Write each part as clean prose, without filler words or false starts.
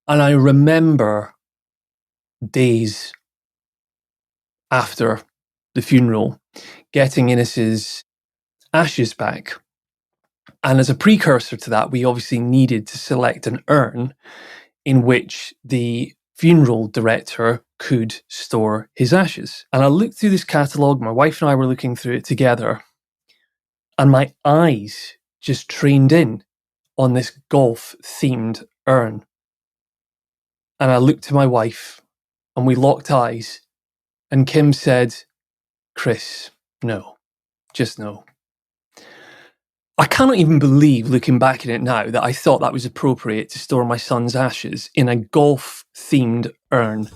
And I remember days after the funeral getting Innes's ashes back. And as a precursor to that, we obviously needed to select an urn in which the funeral director could store his ashes. And I looked through this catalogue, my wife and I were looking through it together, and my eyes just trained in on this golf-themed urn. And I looked to my wife, and we locked eyes, and Kim said, "Kris, no, just no." I cannot even believe, looking back at it now, that I thought that was appropriate to store my son's ashes in a golf-themed urn.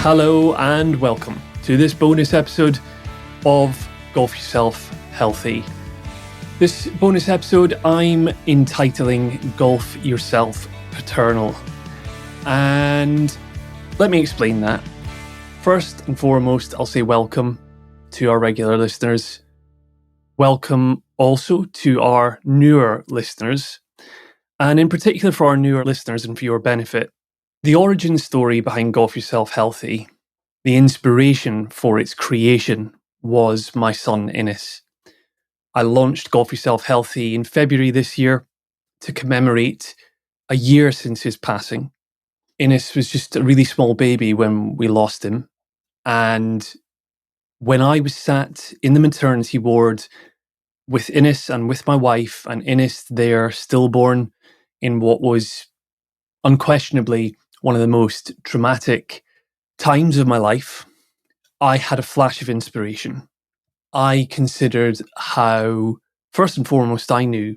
Hello and welcome to this bonus episode of Golf Yourself Healthy. This bonus episode I'm entitling Golf Yourself Paternal. And let me explain that. First and foremost, I'll say welcome to our regular listeners. Welcome also to our newer listeners. And in particular for our newer listeners and for your benefit, the origin story behind Golf Yourself Healthy, the inspiration for its creation was my son Innes. I launched Golf Yourself Healthy in February this year to commemorate a year since his passing. Innes was just a really small baby when we lost him. And when I was sat in the maternity ward with Innes and with my wife, and Innes there stillborn in what was unquestionably one of the most traumatic times of my life, I had a flash of inspiration. I considered how, first and foremost, I knew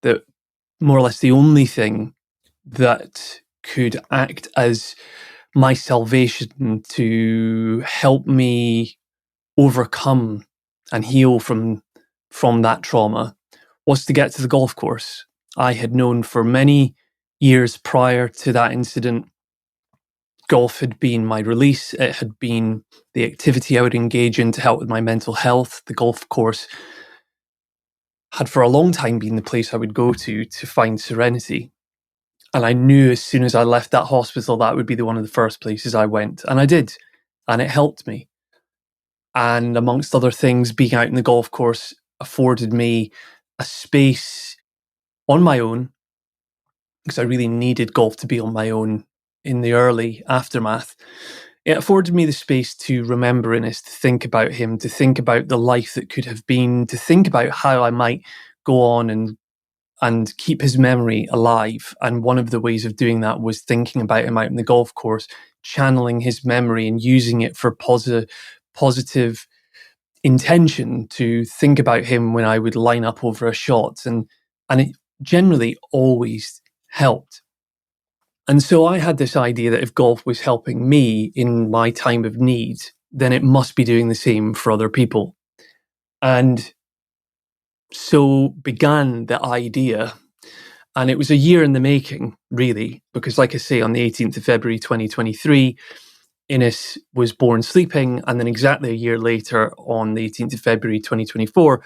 that more or less the only thing that could act as my salvation to help me overcome and heal from that trauma was to get to the golf course. I had known for many years prior to that incident, golf had been my release. It had been the activity I would engage in to help with my mental health. The golf course had for a long time been the place I would go to find serenity. And I knew as soon as I left that hospital, that would be one of the first places I went. And I did. And it helped me. And amongst other things, being out in the golf course afforded me a space on my own, because I really needed golf to be on my own in the early aftermath. It afforded me the space to remember Innes, to think about him, to think about the life that could have been, to think about how I might go on and keep his memory alive. And one of the ways of doing that was thinking about him out in the golf course, channeling his memory and using it for positive intention, to think about him when I would line up over a shot. And it generally always helped. And so I had this idea that if golf was helping me in my time of need, then it must be doing the same for other people. And so began the idea. And it was a year in the making, really, because like I say, on the 18th of February 2023, Innes was born sleeping. And then exactly a year later, on the 18th of February 2024,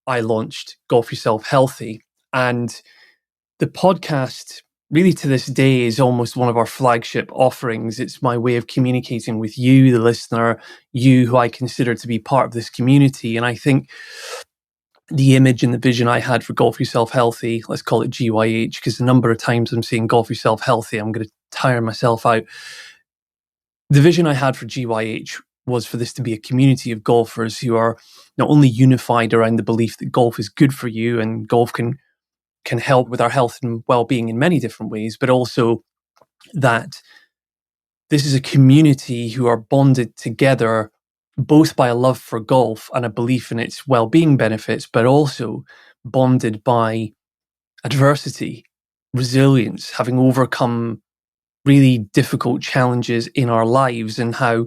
I launched Golf Yourself Healthy. And the podcast, really to this day, is almost one of our flagship offerings. It's my way of communicating with you, the listener, you who I consider to be part of this community. And I think the image and the vision I had for Golf Yourself Healthy, let's call it GYH, because the number of times I'm saying Golf Yourself Healthy, I'm going to tire myself out. The vision I had for GYH was for this to be a community of golfers who are not only unified around the belief that golf is good for you and golf can help with our health and well-being in many different ways, but also that this is a community who are bonded together both by a love for golf and a belief in its well-being benefits, but also bonded by adversity, resilience, having overcome really difficult challenges in our lives, and how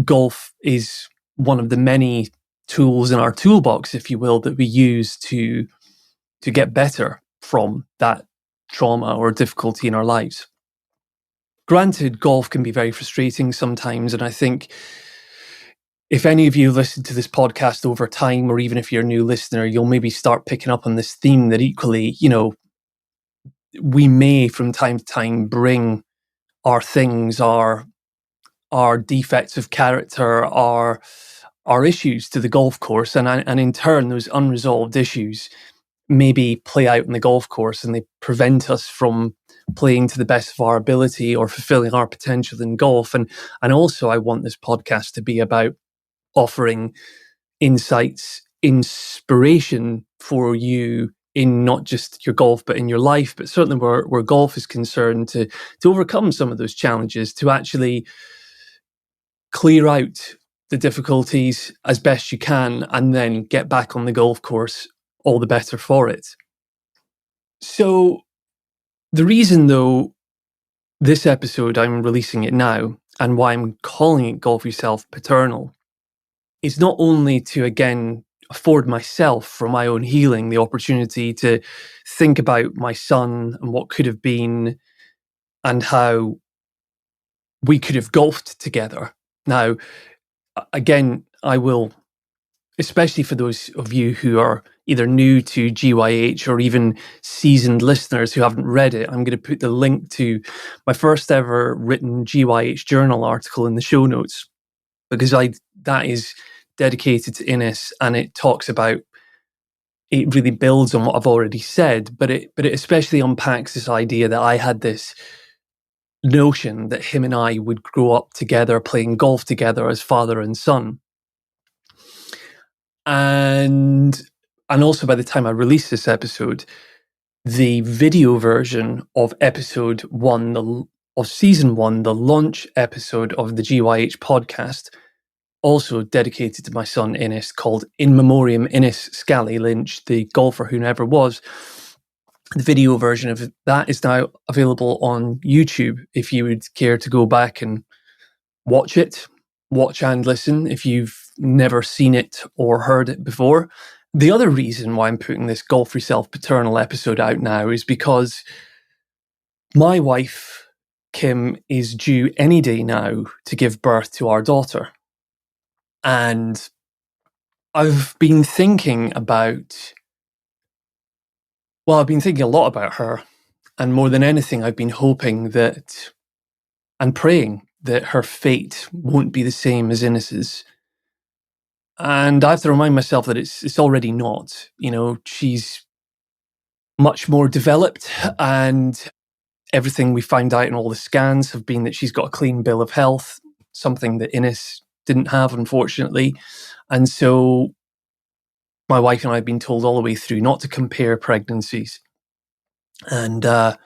golf is one of the many tools in our toolbox, if you will, that we use to get better from that trauma or difficulty in our lives. Granted, golf can be very frustrating sometimes, and I think if any of you listen to this podcast over time, or even if you're a new listener, you'll maybe start picking up on this theme that equally, we may from time to time bring our things, our defects of character, our issues to the golf course, and in turn, those unresolved issues maybe play out in the golf course, and they prevent us from playing to the best of our ability or fulfilling our potential in golf. And also, I want this podcast to be about offering insights, inspiration for you in not just your golf, but in your life, but certainly where golf is concerned, to overcome some of those challenges, to actually clear out the difficulties as best you can, and then get back on the golf course all the better for it. So the reason, though, this episode, I'm releasing it now, and why I'm calling it Golf Yourself Paternal, is not only to, again, afford myself, for my own healing, the opportunity to think about my son and what could have been, and how we could have golfed together. Now, again, I will, especially for those of you who are either new to GYH or even seasoned listeners who haven't read it, I'm going to put the link to my first ever written GYH journal article in the show notes, because that is dedicated to Innes, and it talks about, it really builds on what I've already said, but it especially unpacks this idea that I had this notion that him and I would grow up together, playing golf together as father and son. And also, by the time I release this episode, the video version of episode 1 of season 1, the launch episode of the GYH podcast, also dedicated to my son Innes, called In Memoriam Innes Scally Lynch, the golfer who never was. The video version of that is now available on YouTube if you would care to go back and watch and listen if you've never seen it or heard it before. The other reason why I'm putting this Golf Yourself Paternal episode out now is because my wife, Kim, is due any day now to give birth to our daughter. And I've been thinking a lot about her. And more than anything, I've been hoping that, and praying that, her fate won't be the same as Innes's. And I have to remind myself that it's already not. She's much more developed, and everything we found out in all the scans have been that she's got a clean bill of health, something that Innes didn't have, unfortunately. And so my wife and I have been told all the way through not to compare pregnancies. And I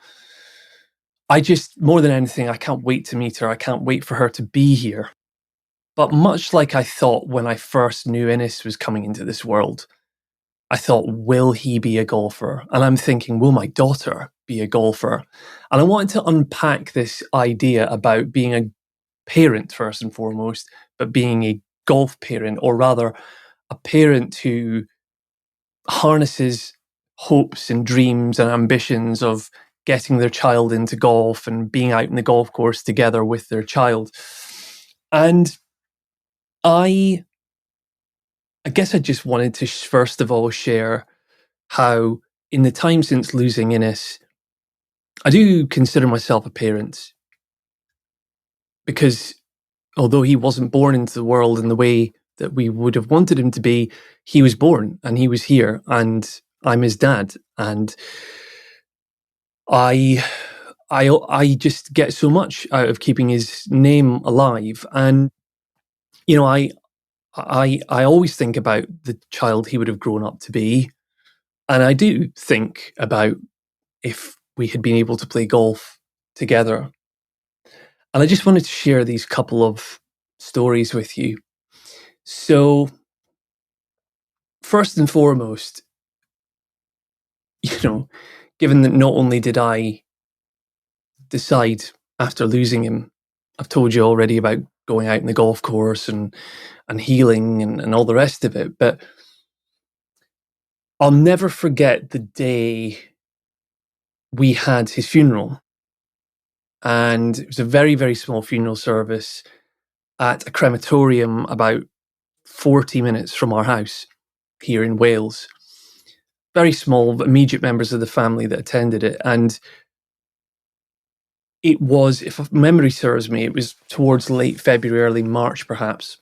just, more than anything, I can't wait to meet her. I can't wait for her to be here. But much like I thought when I first knew Innes was coming into this world, I thought, will he be a golfer? And I'm thinking, will my daughter be a golfer? And I wanted to unpack this idea about being a parent first and foremost, but being a golf parent, or rather a parent who harnesses hopes and dreams and ambitions of getting their child into golf and being out in the golf course together with their child. And I guess I just wanted to first of all share how, in the time since losing Innes, I do consider myself a parent, because although he wasn't born into the world in the way that we would have wanted him to be, he was born and he was here, and I'm his dad. And I just get so much out of keeping his name alive. And, I always think about the child he would have grown up to be. And I do think about if we had been able to play golf together. And I just wanted to share these couple of stories with you. So, first and foremost, given that not only did I decide after losing him, I've told you already about going out in the golf course and healing and all the rest of it, but I'll never forget the day we had his funeral. And it was a very, very small funeral service at a crematorium about 40 minutes from our house here in Wales. Very small, immediate members of the family that attended it. And it was, if memory serves me, it was towards late February, early March, perhaps,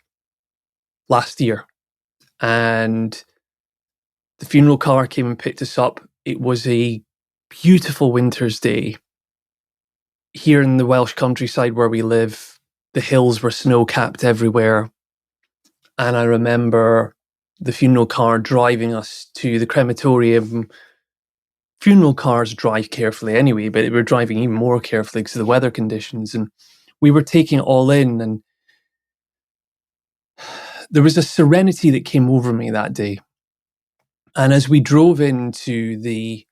last year. And the funeral car came and picked us up. It was a beautiful winter's day. Here in the Welsh countryside where we live, the hills were snow-capped everywhere. And I remember the funeral car driving us to the crematorium. Funeral cars drive carefully anyway, but we were driving even more carefully because of the weather conditions. And we were taking it all in. And there was a serenity that came over me that day. And as we drove into the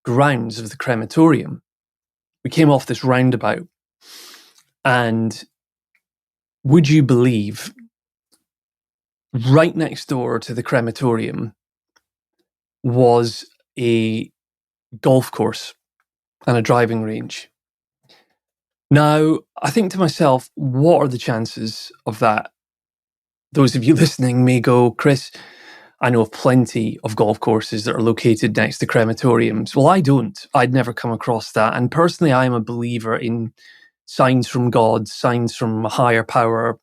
grounds of the crematorium, we came off this roundabout. And would you believe, right next door to the crematorium was a golf course and a driving range. Now, I think to myself, what are the chances of that? Those of you listening may go, Kris, I know of plenty of golf courses that are located next to crematoriums. Well, I don't. I'd never come across that. And personally, I am a believer in signs from God, signs from a higher power.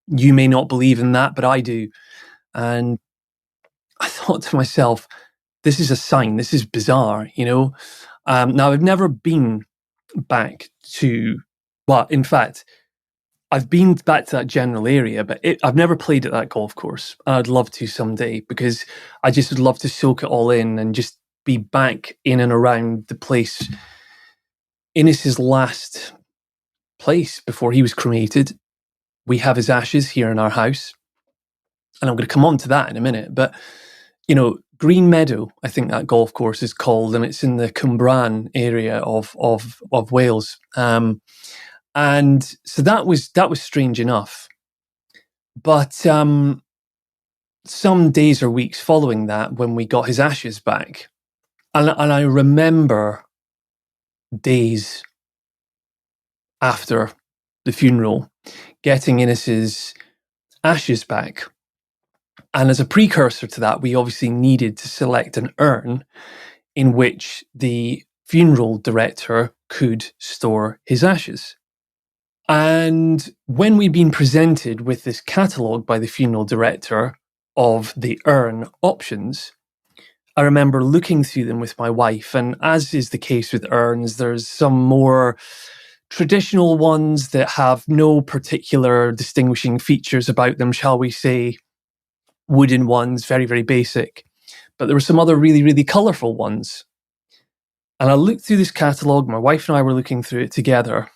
You may not believe in that, but I do. And I thought to myself, this is a sign. This is bizarre, you know. Now, I've never been back to, well, in fact, I've been back to that general area, but I've never played at that golf course. I'd love to someday because I just would love to soak it all in and just be back in and around the place. Innes's last place before he was cremated. We have his ashes here in our house. And I'm going to come on to that in a minute. But, you know, Green Meadow, I think that golf course is called, and it's in the Cwmbran area of Wales. And so that was strange enough. But some days or weeks following that, when we got his ashes back, and I remember days after the funeral, getting Innes's ashes back. And as a precursor to that, we obviously needed to select an urn in which the funeral director could store his ashes. And when we'd been presented with this catalogue by the funeral director of the urn options, I remember looking through them with my wife. And as is the case with urns, there's some more traditional ones that have no particular distinguishing features about them, shall we say. Wooden ones, very, very basic. But there were some other really, really colourful ones. And I looked through this catalogue, my wife and I were looking through it together,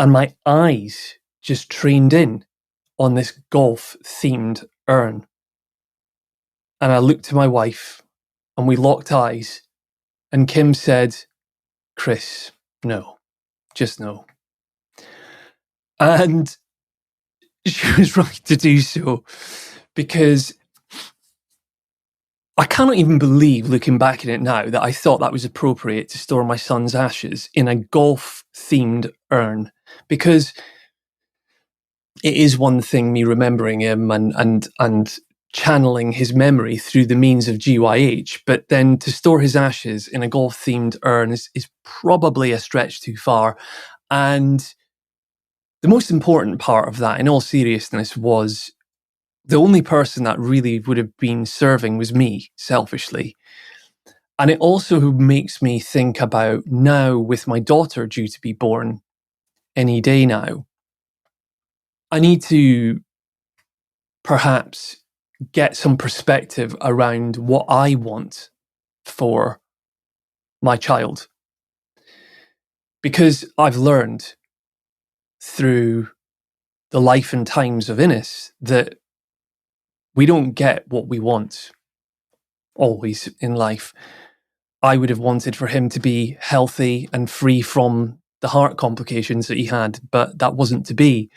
and my eyes just trained in on this golf-themed urn. And I looked to my wife, and we locked eyes, and Kim said, Kris, no, just no. And she was right to do so, because I cannot even believe, looking back at it now, that I thought that was appropriate to store my son's ashes in a golf-themed urn, because it is one thing me remembering him and channeling his memory through the means of GYH, but then to store his ashes in a golf-themed urn is probably a stretch too far. And the most important part of that, in all seriousness, was the only person that really would have been serving was me, selfishly. And it also makes me think about now, with my daughter due to be born any day now, I need to perhaps get some perspective around what I want for my child. Because I've learned through the life and times of Innes that we don't get what we want always in life. I would have wanted for him to be healthy and free from the heart complications that he had, but that wasn't to be.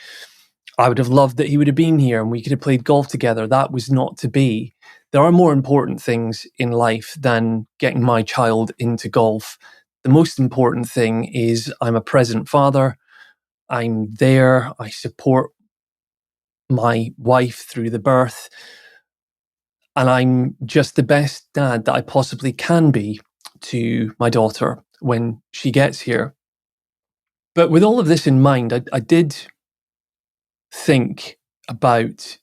I would have loved that he would have been here and we could have played golf together. That was not to be. There are more important things in life than getting my child into golf. the most important thing is I'm a present father. I'm there. I support my wife through the birth. And I'm just the best dad that I possibly can be to my daughter when she gets here. But with all of this in mind, I did think about,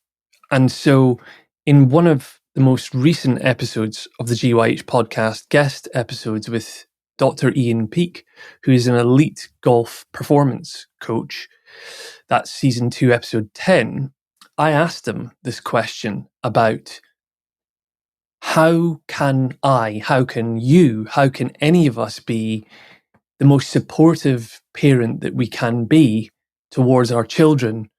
and so in one of the most recent episodes of the GYH podcast, guest episodes with Dr. Ian Peake, who is an elite golf performance coach, that's season 2, episode 10, I asked him this question about how can any of us be the most supportive parent that we can be towards our children,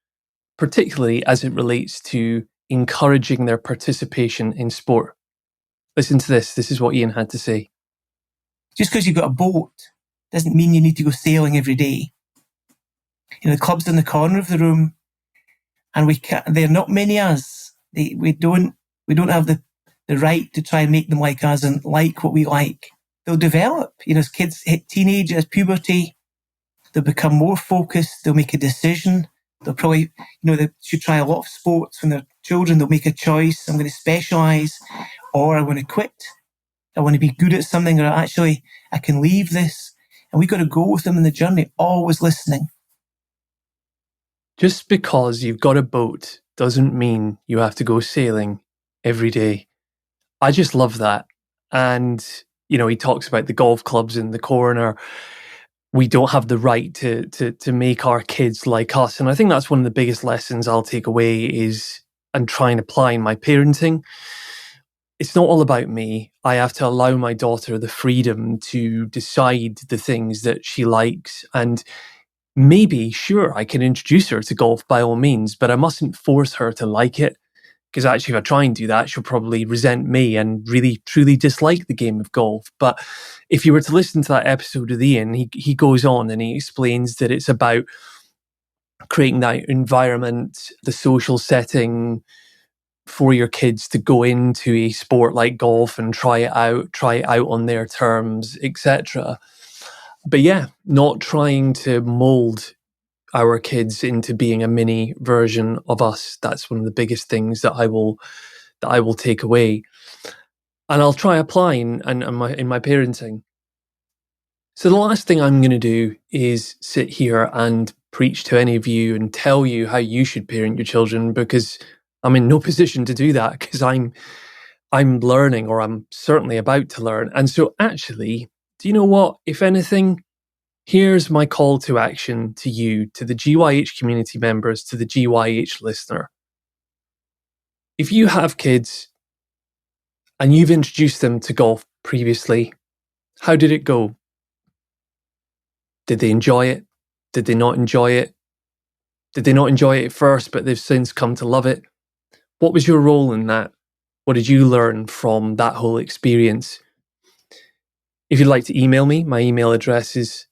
particularly as it relates to encouraging their participation in sport. Listen to this. This is what Ian had to say. Just because you've got a boat doesn't mean you need to go sailing every day. You know, the club's in the corner of the room, and there are not many us. We don't have the right to try and make them like us and like what we like. They'll develop. You know, as kids hit teenage, as puberty, they'll become more focused. They'll make a decision. They'll probably, they should try a lot of sports when they're children. They'll make a choice. I'm going to specialise, or I want to quit. I want to be good at something, or actually I can leave this. And we've got to go with them in the journey, always listening. Just because you've got a boat doesn't mean you have to go sailing every day. I just love that. And, he talks about the golf clubs in the corner. We don't have the right to make our kids like us. And I think that's one of the biggest lessons I'll take away is, and try and apply in my parenting. It's not all about me. I have to allow my daughter the freedom to decide the things that she likes. And maybe, sure, I can introduce her to golf by all means, but I mustn't force her to like it. Because actually, if I try and do that, she'll probably resent me and really, truly dislike the game of golf. But if you were to listen to that episode with Ian, he goes on and he explains that it's about creating that environment, the social setting for your kids to go into a sport like golf and try it out on their terms, etc. But yeah, not trying to mold our kids into being a mini version of us. That's one of the biggest things that I will take away, and I'll try applying in my parenting. So the last thing I'm going to do is sit here and preach to any of you and tell you how you should parent your children, because I'm in no position to do that, because I'm learning, or I'm certainly about to learn. And so actually, do you know what? If anything, here's my call to action to you, to the GYH community members, to the GYH listener. If you have kids and you've introduced them to golf previously, how did it go? Did they enjoy it? Did they not enjoy it? Did they not enjoy it at first, but they've since come to love it? What was your role in that? What did you learn from that whole experience? If you'd like to email me, my email address is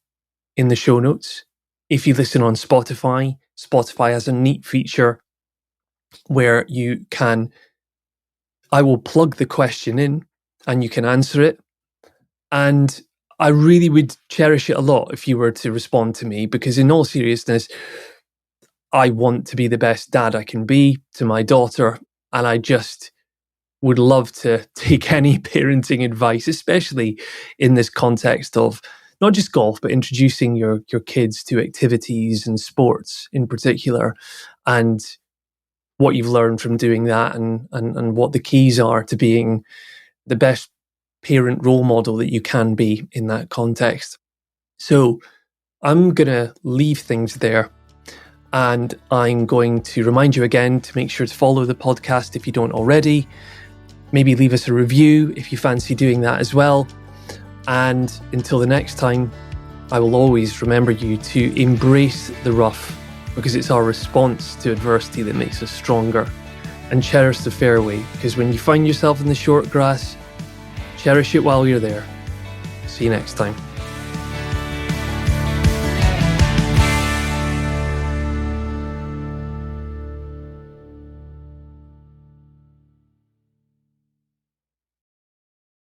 in the show notes. If you listen on Spotify has a neat feature where I will plug the question in and you can answer it. And I really would cherish it a lot if you were to respond to me, because in all seriousness, I want to be the best dad I can be to my daughter. And I just would love to take any parenting advice, especially in this context of not just golf, but introducing your kids to activities and sports in particular, and what you've learned from doing that, and what the keys are to being the best parent role model that you can be in that context. So I'm going to leave things there, and I'm going to remind you again to make sure to follow the podcast if you don't already. Maybe leave us a review if you fancy doing that as well. And until the next time, I will always remember you to embrace the rough, because it's our response to adversity that makes us stronger, and cherish the fairway, because when you find yourself in the short grass, cherish it while you're there. See you next time.